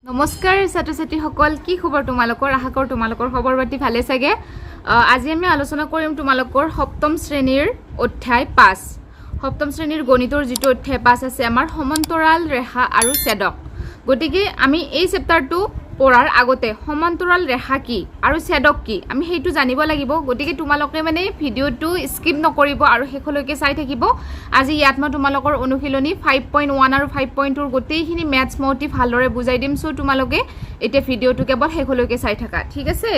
নমস্কাৰ ছাত্ৰ ছাত্ৰীসকল, কি খবৰ তোমালোকৰ? আশা কৰোঁ তোমালোকৰ খবৰ পাতি ভালে চাগে। আজি আমি আলোচনা কৰিম তোমালোকৰ সপ্তম শ্ৰেণীৰ অধ্যায় 5। সপ্তম শ্ৰেণীৰ গণিতৰ যিটো অধ্যায় 5 আছে আমাৰ সমান্তৰাল ৰেখা আৰু ছেদক। গতিকে আমি এই চেপ্টাৰটো পঢ়াৰ আগতে সমান্তৰাল ৰেখা কি আৰু ছেদক কি আমি সেইটো জানিব লাগিব। গতিকে তোমালোকে মানে ভিডিঅ'টো স্কিপ নকৰিব আৰু শেষলৈকে চাই থাকিব। আজি ইয়াত মই তোমালোকৰ অনুশীলনী 5.1 আৰু 5.2 গোটেইখিনি মেথছ মই ভালদৰে বুজাই দিম। চ' তোমালোকে এতিয়া ভিডিঅ'টো কেৱল শেষলৈকে চাই থাকা, ঠিক আছে?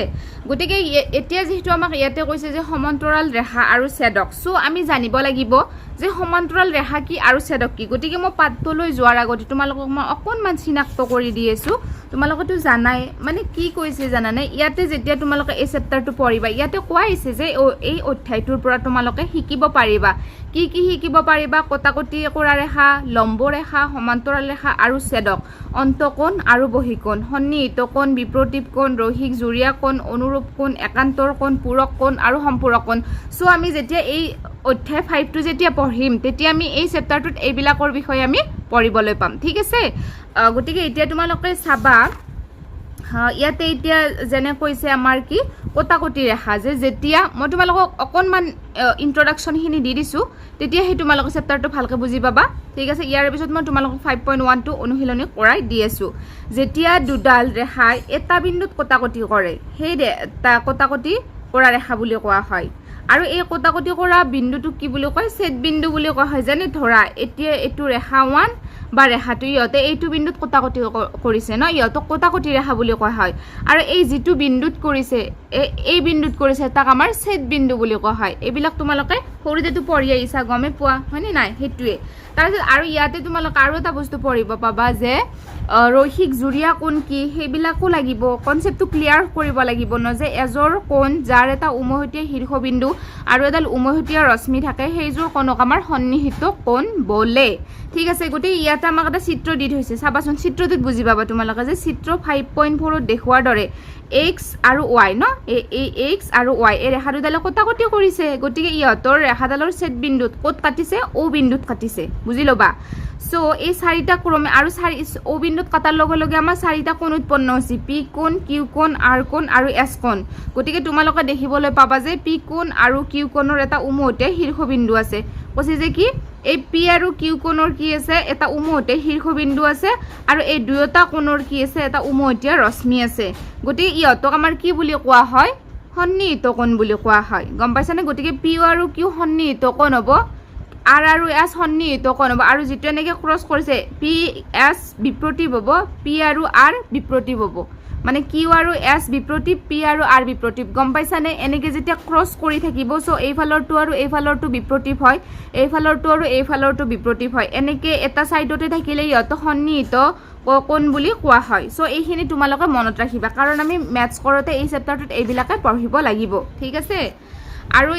গতিকে এতিয়া যিহেতু আমাক ইয়াতে কৈছে যে সমান্তৰাল ৰেখা আৰু ছেদক, চ' আমি জানিব লাগিব যে সমান্তৰাল ৰেখা কি আৰু ছেদক কি। গতিকে মই পাঠটোলৈ যোৱাৰ আগতে তোমালোকক মই অকণমান চিনাক্ত কৰি দি আছোঁ। তোমালোকেতো জানাই মানে কি কৈছে জানানে? ইয়াতে যেতিয়া তোমালোকে এই চেপ্টাৰটো পঢ়িবা ইয়াতে কোৱা হৈছে যে এই অধ্যায়টোৰ পৰা তোমালোকে শিকিব পাৰিবা কি কি শিকিব পাৰিবা। কটাকটি কৰা ৰেখা, লম্ব ৰেখা, সমান্তৰাল ৰেখা আৰু ছেদক, অন্তঃকোণ আৰু বহিকোণ, সন্নিহিত কোণ, বিপৰীত কোণ, ৰৈখিক জুৰীয়া কোণ, অনুৰূপ কোণ, একান্তৰ কোণ, পূৰক কোণ আৰু সম্পূৰক কোণ। চ' আমি যেতিয়া এই অধ্যায় 5টো যেতিয়া পঢ়িম তেতিয়া আমি এই চেপ্টাৰটোত এইবিলাকৰ বিষয়ে আমি পঢ়িবলৈ পাম, ঠিক আছে? গতিকে এতিয়া তোমালোকে চাবা ইয়াতে এতিয়া যেনে কৈছে আমাৰ কি কটাকটি ৰেখা, যে যেতিয়া মই তোমালোকক অকণমান ইন্ট্ৰডাকশ্যনখিনি দি দিছোঁ তেতিয়া সেই তোমালোকে চেপ্টাৰটো ভালকৈ বুজি পাবা, ঠিক আছে? ইয়াৰ পিছত মই তোমালোকক 5.1টো অনুশীলনী কৰাই দি আছোঁ। যেতিয়া দুডাল ৰেখাই এটা বিন্দুত কটাকটি কৰে সেই কটাকটি কৰা ৰেখা বুলি কোৱা হয়। আৰু এই কটাকটি কৰা বিন্দুটোক কি বুলি কয়? ছেদ বিন্দু বুলি কোৱা হয়। যেনে ধৰা এতিয়া এইটো ৰেখা 1 বা ৰেখাটো ইহঁতে এইটো বিন্দুত কটাকটি কৰিছে ন, ইহঁতক কটাকটি ৰেখা বুলি কোৱা হয়। আৰু এই যিটো বিন্দুত কৰিছে এই বিন্দুত কৰিছে তাক আমাৰ ছেদ বিন্দু বুলি কোৱা হয়। এইবিলাক তোমালোকে সৰুতেতো পঢ়ি আহিছা, গমেই পোৱা হয়নে নাই? সেইটোৱে। তাৰপিছত আৰু ইয়াতে তোমালোকে আৰু এটা বস্তু পঢ়িব পাবা যে ৰৈখিক জুৰীয়া কোণ কি সেইবিলাকো লাগিব, কনচেপ্টটো ক্লিয়াৰ কৰিব লাগিব ন, যে এযোৰ কোণ যাৰ এটা উমৈহতীয়া শীৰ্ষবিন্দু আৰু এডাল উমৈহতীয়া ৰশ্মি থাকে সেইযোৰ কোণক আমাৰ সন্নিহিত কোণ বোলে, ঠিক আছে? গতিকে ইয়াতে আমাক এটা চিত্ৰ দি থৈছে, চাবাচোন চিত্ৰটোত বুজি পাবা তোমালোকে যে চিত্ৰ 5.4ত দেখুওৱাৰ দৰে এক্স আৰু ৱাই ন, এই এক্স আৰু ৱাই এই ৰেখা দুডালে কটাকটি কৰিছে। গতিকে ইহঁতৰ ৰেখাডালৰ ছেদ বিন্দুত ক'ত কাটিছে? অ বিন্দুত কাটিছে, বুজি ল'বা। চ' এই চাৰিটা ক্ৰমে আৰু অ বিন্দুত কাটাৰ লগে লগে আমাৰ চাৰিটা কোণ উৎপন্ন হৈছে, পি কোণ, কিউ কোণ, আৰ কোণ আৰু এছ কোণ। গতিকে তোমালোকে দেখিবলৈ পাবা যে পি কোণ আৰু কিউ কোণৰ এটা উমৈহতীয়া শীৰ্ষবিন্দু আছে। কৈছে যে কি এই পি আৰু কিউ কোণৰ কি আছে? এটা উমৈহতীয়া শীৰ্ষবিন্দু আছে আৰু এই দুয়োটা কোণৰ কি আছে? এটা উমৈহতীয়া ৰশ্মি আছে। গতিকে ইহঁতক আমাৰ কি বুলি কোৱা হয়? সন্নিহিত কোণ বুলি কোৱা হয়, গম পাইছানে? গতিকে পি আৰু কিউ সন্নিহিত কোণ হ'ব, আৰ আৰু এছ সন্নিহিত কোণ হ'ব। আৰু যিটো এনেকৈ ক্ৰছ কৰিছে পি এছ বিপ্ৰতীপ হ'ব, পি আৰু আৰ বিপ্ৰতীপ হ'ব, মানে কিউ আৰু এছ বিপ্ৰতীপ, পি আৰু আৰ বিপ্ৰতীপ, গম পাইছানে? এনেকৈ যেতিয়া ক্ৰছ কৰি থাকিব চ' এইফালৰটো আৰু এইফালৰটো বিপ্ৰতীপ হয়, এইফালৰটো আৰু এইফালৰটো বিপ্ৰতীপ হয়। এনেকৈ এটা ছাইডতে থাকিলে ইহঁতক সন্নিহিত কোণ বুলি কোৱা হয়। চ' এইখিনি তোমালোকে মনত ৰাখিবা, কাৰণ আমি মেথছ কৰোঁতে এই চেপ্টাৰটোত এইবিলাকে পঢ়িব লাগিব, ঠিক আছে? আৰু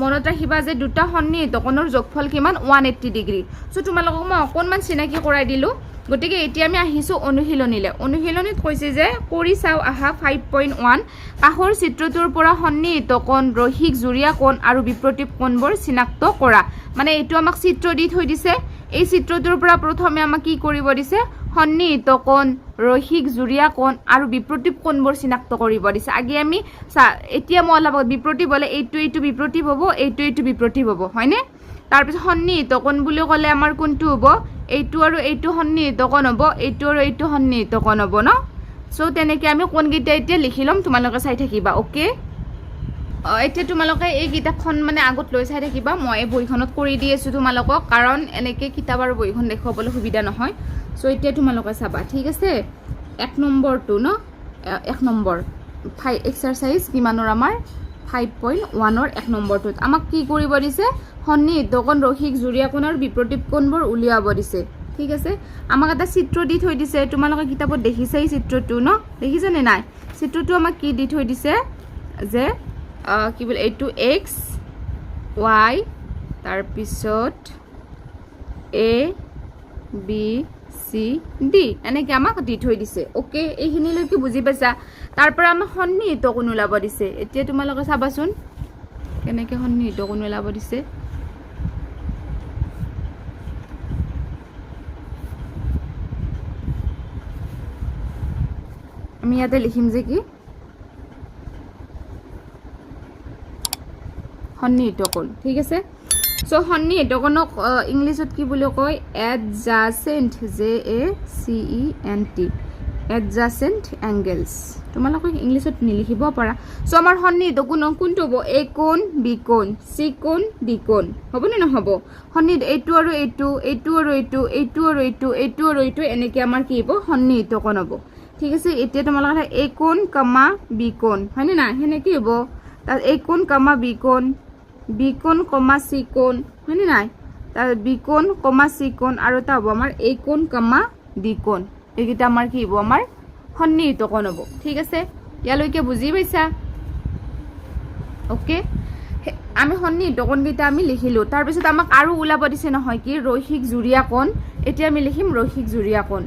মনত ৰাখিবা যে দুটা সন্নিহিত কোণৰ যোগফল কিমান? 180 ডিগ্ৰী। চ' তোমালোকক মই অকণমান চিনাকি কৰাই দিলোঁ। গতিকে এতিয়া আমি আহিছোঁ অনুশীলনীলৈ। অনুশীলনীত কৈছে যে কৰি চাওঁ আহা 5.1 কাষৰ চিত্ৰটোৰ পৰা সন্নিহিত কোণ, ৰৈখিক জুৰীয়া কোণ আৰু বিপৰীত কোণবোৰ চিনাক্ত কৰা। মানে এইটো আমাক চিত্ৰ দি থৈ দিছে, এই চিত্ৰটোৰ পৰা প্ৰথমে আমাক কি কৰিব দিছে? সন্নিহিত কোণ, ৰৈখিক জুৰীয়া কোণ আৰু বিপৰীত কোণবোৰ চিনাক্ত কৰিব দিছে। আগে আমি এতিয়া মই অলপ বিপৰীত হ'লে এইটো বিপৰীত হ'ব, এইটো বিপৰীত হ'ব, হয়নে? তাৰপিছত সন্নিহিত কোণ বুলি ক'লে আমাৰ কোনটো হ'ব? এইটো আৰু এইটো সন্নিহিত কোণ হ'ব, এইটো আৰু এইটো সন্নিহিত কোণ হ'ব ন। চ' তেনেকৈ আমি কোণকেইটা এতিয়া লিখি ল'ম, তোমালোকে চাই থাকিবা, অ'কে? এতিয়া তোমালোকে এই কিতাপখন মানে আগত লৈ চাই থাকিবা। মই এই বহীখনত কৰি দি আছোঁ তোমালোকক, কাৰণ এনেকৈ কিতাপ আৰু বহীখন দেখুৱাবলৈ সুবিধা নহয়। চ' এতিয়া তোমালোকে চাবা, ঠিক আছে? 1 নম্বৰটো ন, 1 নম্বৰ এক্সাৰচাইজ কিমানৰ আমাৰ 5.1ৰ 1 নম্বৰটোত আমাক কি কৰিব দিছে? সন্নিহিত কোণ, ৰৈখিক জুৰীয়া কোণ আৰু বিপৰীত কোণবোৰ উলিয়াব দিছে, ঠিক আছে? আমাক এটা চিত্ৰ দি থৈ দিছে, তোমালোকে কিতাপত দেখিছে এই চিত্ৰটো ন, দেখিছেনে নাই? চিত্ৰটো আমাক কি দি থৈ দিছে যে কি বোলে এইটো এক্স ৱাই তাৰপিছত এ বি চি ডি এনেকৈ আমাক দি থৈ দিছে, অ'কে? এইখিনিলৈকে বুজি পাইছা? তাৰ পৰা আমাক সন্নিহিত কোণ ওলাব দিছে। এতিয়া তোমালোকে চাবাচোন কেনেকৈ সন্নিহিত কোণ ওলাব দিছে। আমি ইয়াতে লিখিম যে কি সন্নিহিত কোণ ঠিক আছে সো সন্নিহিত কোণক ইংলিছত কি বুলি কয় এডজাসেন্ট JACENT এডজাসেন্ট এংগেলছ তোমালোকে ইংলিছত নিলিখিব পাৰা সো আমাৰ সন্নিহিত কোণ কোনটো হ'ব এ কোণ বি কোণ চি কোণ ডি কোণ হ'ব নে নহ'ব সন্নিহিত এইটো আৰু এইটো এইটো আৰু এইটো এইটো আৰু এইটো এইটো আৰু এইটো এনেকৈ আমাৰ কি হ'ব সন্নিহিত কোণ হ'ব ঠিক আছে এতিয়া তোমালোকে এ কোণ কমা বি কোণ হয়নে নাই সেনেকৈ হ'ব তাত এ কোণ কমা বি কোণ কমা চি কোণ হয়নে নাই তাৰ বি কোণ কমা চি কোণ আৰু এটা হ'ব আমাৰ এ কোণ কমা ডি কোণ এইকেইটা আমাৰ কি হ'ব আমাৰ সন্নিহিত কোণ হ'ব ঠিক আছে ইয়ালৈকে বুজি পাইছা ওকে আমি সন্নিহিত কোণকেইটা আমি লিখিলোঁ তাৰপিছত আমাক আৰু ওলাব দিছে নহয় কি ৰৈখিক জুৰীয়া কোণ এতিয়া আমি লিখিম ৰৈখিক জুৰীয়া কোণ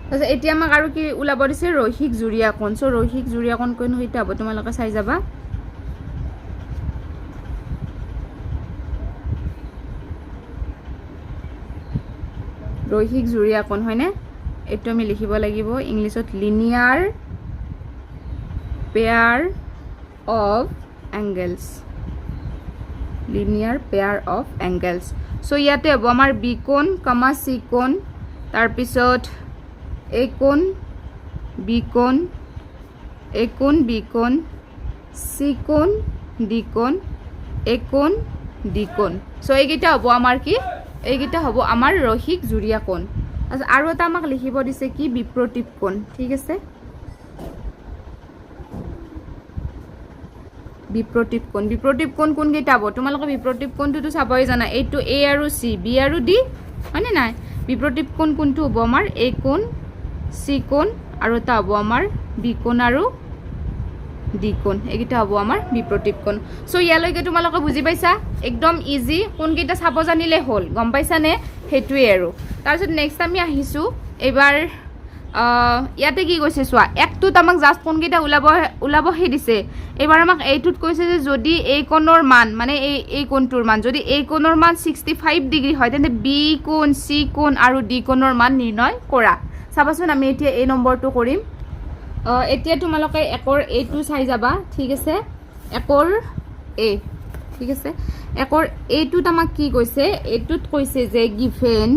তাৰপিছত এতিয়া আমাক আৰু কি ওলাব দিছে ৰৈখিক জুৰীয়া কোণ চ' ৰৈখিক জুৰীয়া কোণ কোন কেইটা হ'ব তোমালোকে চাই যাবা ৰৈখিক জুৰীয়া কোণ হয়নে এইটো আমি লিখিব লাগিব ইংলিছত linear pair of angles linear pair of angles চ' ইয়াতে হ'ব আমাৰ বি কোণ কমা চি কোণ তাৰপিছত এ কোণ বি কোণ এ কোণ বি কোণ চি কোণ ডি কোণ এ কোণ ডি কোণ চ' এইকেইটা হ'ব আমাৰ কি এইকেইটা হ'ব আমাৰ ৰৈখিক জুৰীয়া কোণ আৰু এটা আমাক লিখিব দিছে কি বিপ্ৰতীপ কোণ ঠিক আছে বিপ্ৰতীপ কোণ কোনকেইটা হ'ব তোমালোকে বিপ্ৰতীপ কোণটোতো চাবই জানা এইটো এ আৰু চি বি আৰু ডি হয়নে নাই বিপ্ৰতীপ কোণ কোনটো হ'ব আমাৰ এ কোণ চি কোণ আৰু এটা হ'ব আমাৰ বি কোণ আৰু ডি কোণ এইকেইটা হ'ব আমাৰ বিপ্ৰতীপ কোণ চ' ইয়ালৈকে তোমালোকে বুজি পাইছা একদম ইজি কোনকেইটা চাব জানিলে হ'ল গম পাইছানে সেইটোৱে আৰু তাৰপিছত নেক্সট আমি আহিছোঁ এইবাৰ ইয়াতে কি কৈছে চোৱা একটোত আমাক জাষ্ট কোনকেইটা ওলাবহে দিছে এইবাৰ আমাক এইটোত কৈছে যে যদি এই কোণৰ মান মানে এই কোণটোৰ মান যদি এই কোণৰ মান 65 ডিগ্ৰী হয় তেন্তে বি কোণ চি কোণ আৰু ডি কোণৰ মান নিৰ্ণয় কৰা চাবাচোন আমি এতিয়া এই নম্বৰটো কৰিম এতিয়া তোমালোকে একৰ এইটো চাই যাবা ঠিক আছে একৰ এ ঠিক আছে একৰ এইটোত আমাক কি কৈছে এইটোত কৈছে যে গিভেন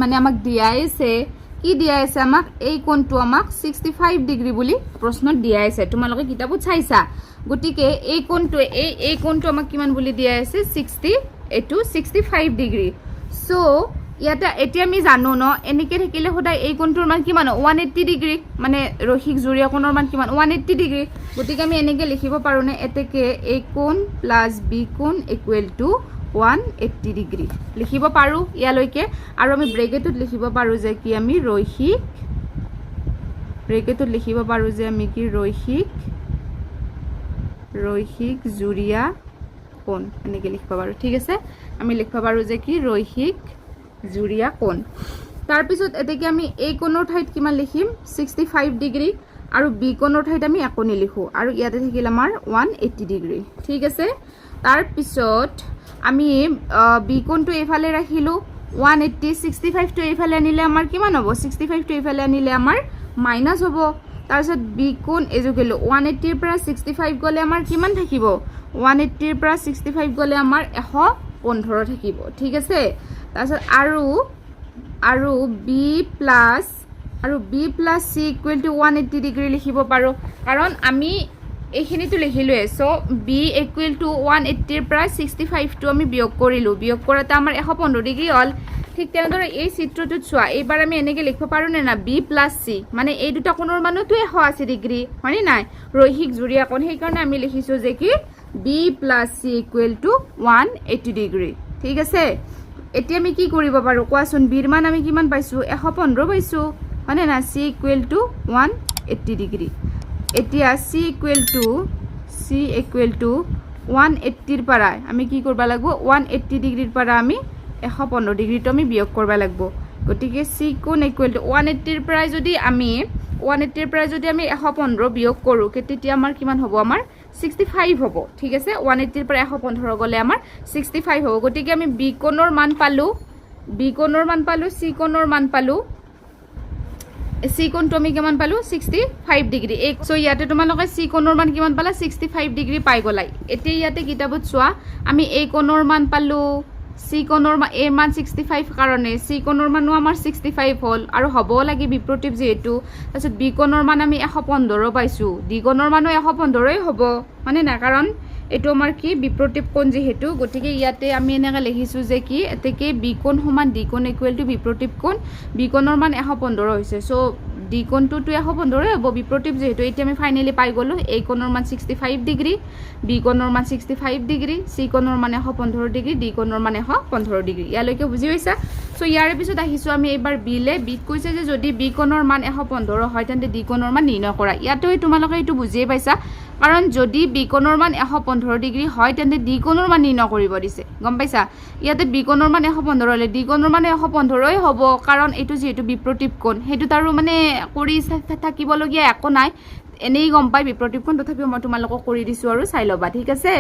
মানে আমাক দিয়াই আছে কি দিয়া আছে আমাক এই কোণটো আমাক 65 ডিগ্ৰী বুলি প্ৰশ্নত দিয়া আছে তোমালোকে কিতাপত চাইছা গতিকে এই কোণটো এই কোণটো আমাক কিমান বুলি দিয়া আছে 65 ডিগ্ৰী সো ইয়াতে এতিয়া আমি জানো ন এনেকৈ থাকিলে সদায় এই কোণটোৰ মান কিমান 180 ডিগ্ৰী মানে ৰৈখিক জুৰীয়া কোণৰ মান কিমান 180 ডিগ্ৰী গতিকে আমি এনেকৈ লিখিব পাৰোঁ নে এতেকে এ কোণ প্লাছ বি কোণ ইকুৱেল টু 180 ডিগ্ৰী লিখিব পাৰোঁ ইয়ালৈকে আৰু আমি ব্ৰেকেটত লিখিব পাৰোঁ যে কি আমি ৰৈখিক জুৰীয়া কোণ এনেকৈ লিখিব পাৰোঁ ঠিক আছে আমি লিখিব পাৰোঁ যে কি ৰৈখিক জুৰীয়া কোণ তাৰপিছত এতেকে আমি এই কোণৰ ঠাইত কিমান লিখিম 65 ডিগ্ৰী আৰু বি কোণৰ ঠাইত আমি একো নিলিখোঁ আৰু ইয়াতে থাকিল আমাৰ 180 ডিগ্ৰী ঠিক আছে তাৰপিছত আমি বি কোণটো এইফালে ৰাখিলোঁ 180 65টো এইফালে আনিলে আমাৰ কিমান হ'ব 65টো এইফালে আনিলে আমাৰ মাইনাছ হ'ব তাৰপিছত বি কোণ এইযোৰ গ'লোঁ 180ৰ পৰা 65 গ'লে আমাৰ কিমান থাকিব 180ৰ পৰা 65 গ'লে আমাৰ 115 থাকিব ঠিক আছে তাৰপিছত আৰু B plus C equal to 180 degree লিখিব পাৰোঁ কাৰণ আমি এইখিনিতো লিখিলোৱে চ' বি ইকুৱেল টু 180ৰ পৰা 65টো আমি বিয়োগ কৰিলোঁ বিয়োগ কৰোঁতে আমাৰ 115 ডিগ্ৰী হ'ল ঠিক তেনেদৰে এই চিত্ৰটোত চোৱা এইবাৰ আমি এনেকৈ লিখিব পাৰোঁ নে না বি প্লাছ চি মানে এই দুটা কোণৰ মানতো 180 ডিগ্ৰী হয়নে নাই ৰৈখিক জুৰীয়া কোণ সেইকাৰণে আমি লিখিছোঁ যে কি B plus C equal to 180 degree ঠিক আছে এতিয়া আমি কি কৰিব পাৰোঁ কোৱাচোন বিৰ মান আমি কিমান পাইছোঁ 115 পাইছোঁ হয়নে না চি ইকুৱেল টু 180 ডিগ্ৰী এতিয়া চি ইকুৱেল টু 180ৰ পৰা আমি কি কৰিব লাগিব 180 ডিগ্ৰীৰ পৰা আমি 115 ডিগ্ৰীটো আমি বিয়োগ কৰিব লাগিব গতিকে চি কোণ ইকুৱেল টু 180ৰ পৰা যদি আমি 115 বিয়োগ কৰোঁ তেতিয়া আমাৰ কিমান হ'ব আমাৰ 65 হ'ব ঠিক আছে 180ৰ পৰা 115 গ'লে আমাৰ 65 হ'ব গতিকে আমি বি কোণৰ মান পালোঁ চি কোণৰ মান পালোঁ চি কোণটো আমি কিমান পালোঁ 65 ডিগ্ৰী চ' ইয়াতে তোমালোকে চি কোণৰ মান কিমান পালা 65 ডিগ্ৰী পাই গ'লাই এতিয়া ইয়াতে কিতাপত চোৱা আমি এই কোণৰ মান পালোঁ চি কোণৰ এৰ মান 65 কাৰণে চি কোণৰ মানো আমাৰ 65 হ'ল আৰু হ'বও লাগে বিপৰীত যিহেতু তাৰপিছত বি কোণৰ মান আমি 115 পাইছোঁ ডি কোণৰ মানো 115ই হ'ব মানে না কাৰণ এইটো আমাৰ কি বিপৰীত কোণ যেহেতু গতিকে ইয়াতে আমি এনেকৈ লিখিছোঁ যে কি এতেকে বি কোণ সমান ডি কোণ ইকুৱেল টু বিপৰীত কোণ বি কোণৰ মান 115 হৈছে চ' ডি কোণটোতো 115ই হ'ব বিপৰীত যিহেতু এতিয়া আমি ফাইনেলি পাই গ'লোঁ এই কোণৰ মান 65 ডিগ্ৰী বি কোণৰ মান 65 ডিগ্ৰী চি কোণৰ মান 115 ডিগ্ৰী ডি কোণৰ মান 115 ডিগ্ৰী ইয়ালৈকে বুজি পাইছা চ' ইয়াৰ পিছত আহিছোঁ আমি এইবাৰ বিলে বিত কৈছে যে যদি বি কোণৰ মান 115 হয় তেন্তে ডি কোণৰ মান নিৰ্ণয় কৰা ইয়াতো তোমালোকে এইটো বুজিয়ে পাইছা কাৰণ যদি বি কোণৰ মান 115 ডিগ্ৰী হয় তেন্তে ডি কোণৰ মান নিৰ্ণয় কৰিব দিছে গম পাইছা ইয়াতে বি কোণৰ মান 115 হ'লে ডি কোণৰ মান 115ই হ'ব কাৰণ এইটো যিহেতু বিপৰীত কোণ সেইটো তাৰো মানে কৰি থাকিবলগীয়া একো নাই এনেই গম পাই বিপৰীত কোণ তথাপিও মই তোমালোকক কৰি দিছোঁ আৰু চাই ল'বা ঠিক আছে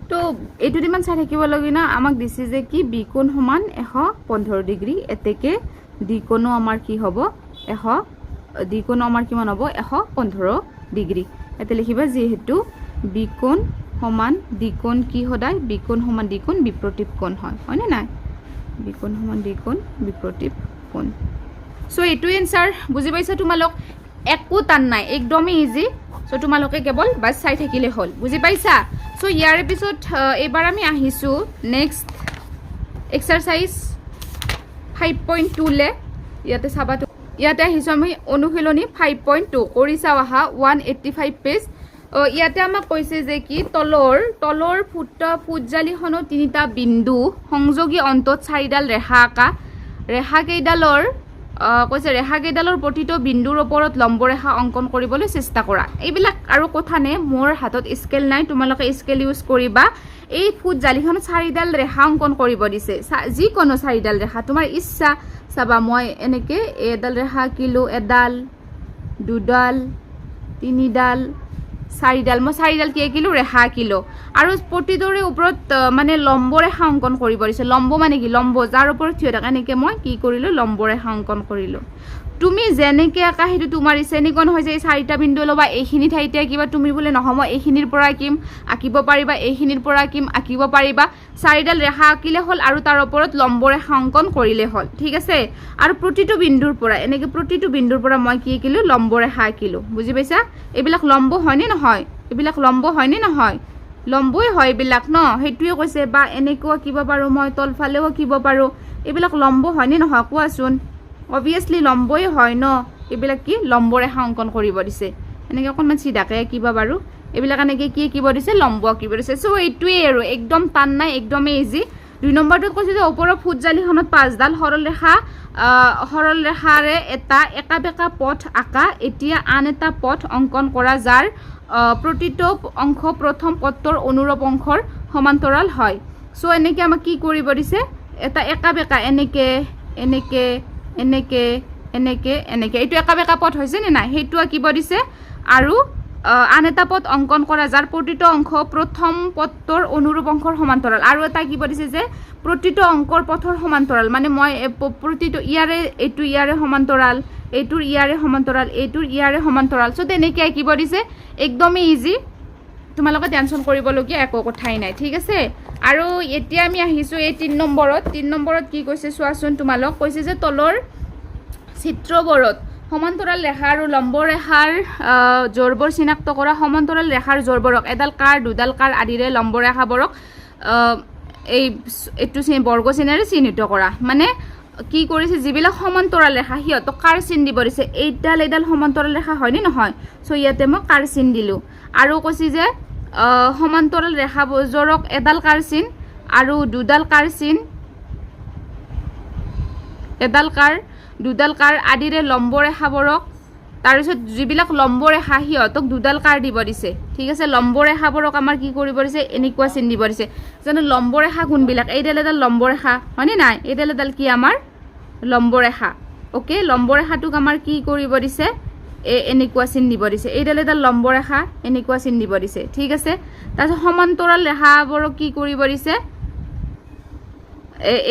তো এইটোত ইমান চাই থাকিবলগীয়া না আমাক দিছে যে কি বি কোণ সমান 115 ডিগ্ৰী এতেকে ডি কোণো আমাৰ কি হ'ব ডি কোণো আমাৰ কিমান হ'ব 115 ডিগ্ৰী এতে লিখিবা যেহেতু বি কোণ সমান ডি কোণ কি সদায় বি কোণ সমান ডি কোণ বিপৰীত কোণ হয়নে নাই বি কোণ সমান ডি কোণ বিপৰীত কোণ চ' এইটো এনচাৰ বুজি পাইছা তোমালোক একো টান নাই একদমেই ইজি চ' তোমালোকে কেৱল বাছ চাই থাকিলে হ'ল বুজি পাইছা চ' ইয়াৰ পিছত এইবাৰ আমি আহিছোঁ নেক্সট এক্সাৰচাইজ 5.2 লে ইয়াতে চাবা ইয়াতে আহিছোঁ আমি অনুশীলনী 5.2 কৰি চাওঁ আহা 185 পেজ ইয়াতে আমাক কৈছে যে কি তলৰ ফুটজালিখনত 3টা বিন্দু সংযোগী অন্তত 4ডাল ৰেখা আঁকা ৰেখাকেইডালৰ কৈছে ৰেখাকেইডালৰ প্ৰতিটো বিন্দুৰ ওপৰত লম্বৰেখা অংকন কৰিবলৈ চেষ্টা কৰা এইবিলাক আৰু কথা নে মোৰ হাতত স্কেল নাই তোমালোকে স্কেল ইউজ কৰিবা এই ফুটজালিখনত 4ডাল ৰেখা অংকন কৰিব দিছে যিকোনো 4ডাল ৰেখা তোমাৰ ইচ্ছা চাবা মই এনেকে এডাল ৰেখা আঁকিলোঁ এডাল দুডাল তিনিডাল 4ডাল মই 4ডাল কি আঁকিলোঁ ৰেখা আঁকিলোঁ আৰু প্ৰতিটোৰে ওপৰত মানে লম্বৰেখা অংকন কৰিব দিছে লম্ব মানে কি লম্ব যাৰ ওপৰত থিয় থাকে এনেকৈ মই কি কৰিলোঁ লম্বৰেখা অংকন কৰিলোঁ তুমি যেনেকৈ আঁকা সেইটো তোমাৰ ইচ্ছা এনেকুৱা নহয় যে এই 4টা বিন্দু ল'বা এইখিনি ঠাইতে আঁকিবা তুমি বোলে নহয় মই এইখিনিৰ পৰা আঁকিব পাৰিবা এইখিনিৰ পৰা আঁকিব পাৰিবা 4ডাল ৰেখা আঁকিলে হ'ল আৰু তাৰ ওপৰত লম্বৰেখা অংকন কৰিলে হ'ল ঠিক আছে আৰু প্ৰতিটো বিন্দুৰ পৰা এনেকৈ প্ৰতিটো বিন্দুৰ পৰা মই কি আঁকিলোঁ লম্বৰেখা আঁকিলোঁ বুজি পাইছা এইবিলাক লম্ব হয়নে নহয় এইবিলাক লম্ব হয়নে নহয় লম্বই হয় এইবিলাক ন সেইটোৱে কৈছে বা এনেকৈ আঁকিব পাৰোঁ মই তলফালেও আঁকিব পাৰোঁ এইবিলাক লম্ব হয়নে নহয় কোৱাচোন অবভিয়াছলি লম্বই হয় ন এইবিলাক কি লম্বৰেখা অংকন কৰিব দিছে এনেকৈ অকণমান চিধাকৈ আঁকিব পাৰোঁ এইবিলাক এনেকৈ কি আঁকিব দিছে লম্ব আঁকিব দিছে চ' এইটোৱেই আৰু একদম টান নাই একদমেই ইজি 2 নম্বৰটোত কৈছে যে ওপৰৰ ফুটজালিখনত 5ডাল সৰল ৰেখাৰে এটা একাবেকা পথ আঁকা এতিয়া আন এটা পথ অংকন কৰা যাৰ প্ৰতিটো অংশ প্ৰথম পথটোৰ অনুৰূপ অংশৰ সমান্তৰাল হয় চ' এনেকৈ আমাক কি কৰিব দিছে এটা একাবেকা এনেকৈ এইটো একাবেকা পথ হৈছে নে নাই সেইটো আঁকিব দিছে আৰু আন এটা পথ অংকন কৰা যাৰ প্ৰতিটো অংশ প্ৰথম পথটোৰ অনুৰূপ অংশৰ সমান্তৰাল আৰু এটা আঁকিব দিছে যে প্ৰতিটো অংকৰ পথৰ সমান্তৰাল মানে মই প্ৰতিটো এইটো ইয়াৰে সমান্তৰাল এইটোৰ ইয়াৰে সমান্তৰাল এইটোৰ ইয়াৰে সমান্তৰাল চ' তেনেকৈ আঁকিব দিছে একদমেই ইজি তোমালোকে টেনশ্যন কৰিবলগীয়া একো কথাই নাই ঠিক আছে আৰু এতিয়া আমি আহিছোঁ এই 3 নম্বৰত কি কৈছে চোৱাচোন তোমালোক কৈছে যে তলৰ চিত্ৰবোৰত সমান্তৰাল ৰেখা আৰু লম্ব ৰেখাৰ জোৰবোৰ চিনাক্ত কৰা সমান্তৰাল ৰেখাৰ জোৰবোৰক এডাল কাঁড় দুডাল কাঁড় আদিৰে লম্ব ৰেখাবোৰক এইটো বৰ্গ চিনেৰে চিহ্নিত কৰা মানে কি কৰিছে যিবিলাক সমান্তৰাল ৰেখা সিহঁতক কাঁড় চিন দিব দিছে এইডাল সমান্তৰাল ৰেখা হয়নে নহয় চ' ইয়াতে মই কাঁড় চিন দিলোঁ আৰু কৈছে যে সমান্তৰাল ৰেখাবোৰক এডাল কাঁড় চিন আৰু দুডাল কাঁড় চিন এডাল কাঁড় দুডাল কাঁড় আদিৰে লম্ব ৰেখাবোৰক তাৰপিছত যিবিলাক লম্ব ৰেখা সিহঁতক দুডাল কাঁড় দিব দিছে ঠিক আছে লম্ব ৰেখাবোৰক আমাৰ কি কৰিব দিছে এনেকুৱা চিন দিব দিছে যেনে লম্ব ৰেখা কোনবিলাক এইডাল এডাল লম্ব ৰেখা হয়নে নাই এইডাল এডাল কি আমাৰ লম্ব ৰেখা অ'কে লম্ব ৰেখাটোক আমাৰ কি কৰিব দিছে এনেকুৱা চিন দিব দিছে এইডাল এডাল লম্ব ৰেখা এনেকুৱা চিন দিব দিছে ঠিক আছে তাৰপিছত সমান্তৰাল ৰেখাবোৰক কি কৰিব দিছে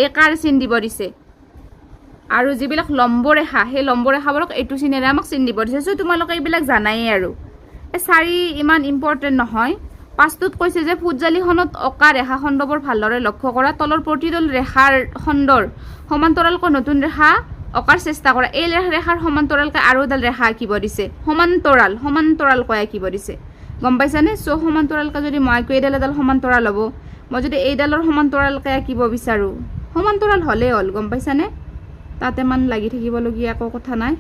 এই কাঁড় চিন দিব দিছে আৰু যিবিলাক লম্বৰেখা সেই লম্বৰেখাবোৰক এইটো চিনেৰে আমাক চিন দিব দিছে। চ' তোমালোকে এইবিলাক জানাই আৰু এই 4 ইমান ইম্পৰ্টেণ্ট নহয়। 5টোত কৈছে যে ফুটজালিখনত অঁকা ৰেখা খণ্ডবোৰ ভালদৰে লক্ষ্য কৰা, তলৰ প্ৰতিডাল ৰেখাৰ খণ্ডৰ সমান্তৰালকৈ নতুন ৰেখা অঁকাৰ চেষ্টা কৰা। এই ৰেখাৰ সমান্তৰালকৈ আৰু এডাল ৰেখা আঁকিব দিছে, সমান্তৰালকৈ আঁকিব দিছে, গম পাইছানে? চ' সমান্তৰালকৈ যদি মই আঁকো এডাল সমান্তৰাল হ'ব, মই যদি এইডালৰ সমান্তৰালকৈ আঁকিব বিচাৰোঁ সমান্তৰাল হ'লেই হ'ল, গম পাইছানে? তাতে মান লাগি থাকিবলগীয়া একো কথা নাই।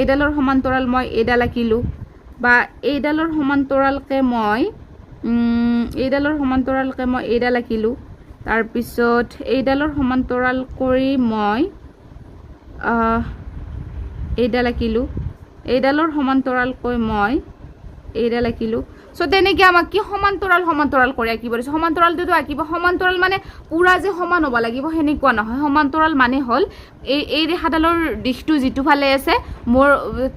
এইডালৰ সমান্তৰাল মই এইডাল আঁকিলোঁ, বা এইডালৰ সমান্তৰালকৈ মই এইডাল আঁকিলোঁ, তাৰপিছত এইডালৰ সমান্তৰাল কৰি মই এইডাল আঁকিলোঁ, এইডালৰ সমান্তৰালকৈ মই এইডাল আঁকিলোঁ। চ' তেনেকৈ আমাক কি সমান্তৰাল কৰি আঁকিব দিছে। সমান্তৰালটোতো আঁকিব, সমান্তৰাল মানে পুৰা যে সমান হ'ব লাগিব সেনেকুৱা নহয়। সমান্তৰাল মানে হ'ল এই ৰেখাডালৰ দিশটো যিটো ফালে আছে,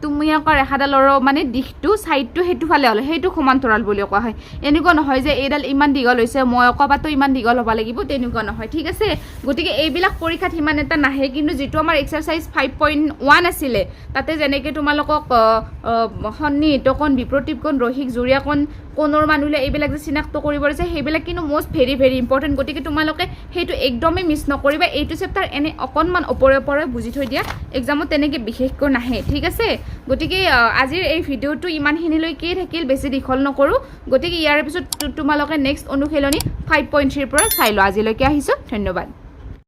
তুমি অঁকা ৰেখাডালৰো মানে দিশটো ছাইডটো সেইটো ফালে হ'লে সেইটো সমান্তৰাল বুলি কোৱা হয়। এনেকুৱা নহয় যে এইডাল ইমান দীঘল হৈছে মই অঁকাবাটো ইমান দীঘল হ'ব লাগিব, তেনেকুৱা নহয়, ঠিক আছে? গতিকে এইবিলাক পৰীক্ষাত সিমান এটা নাহে, কিন্তু যিটো আমাৰ এক্সাৰচাইজ 5.1 আছিলে তাতে যেনেকৈ তোমালোকক সন্নিহিত কোণ, বিপৰীত কোণ, ৰৈখিক জুৰীয়া কোণ, কোণৰ মান উলিয়াই এইবিলাক যে চিনাক্ত কৰিব দিছে সেইবিলাক কিন্তু মষ্ট ভেৰি ভেৰি ইম্পৰ্টেণ্ট। গতিকে তোমালোকে সেইটো একদমেই মিছ নকৰিবা। এইটো চেপ্টাৰ এনে অকণমান ওপৰে বুজি থৈ দিয়া, এক্সামত তেনেকৈ বিশেষকৈ নাহে, ঠিক আছে? গতিকে আজিৰ এই ভিডিঅ'টো ইমানখিনিলৈকেই থাকিল, বেছি দীঘল নকৰোঁ। গতিকে ইয়াৰ পিছত তোমালোকে নেক্সট অনুশীলনী 5.3 পৰা চাই লোৱা। আজিলৈকে আহিছোঁ, ধন্যবাদ।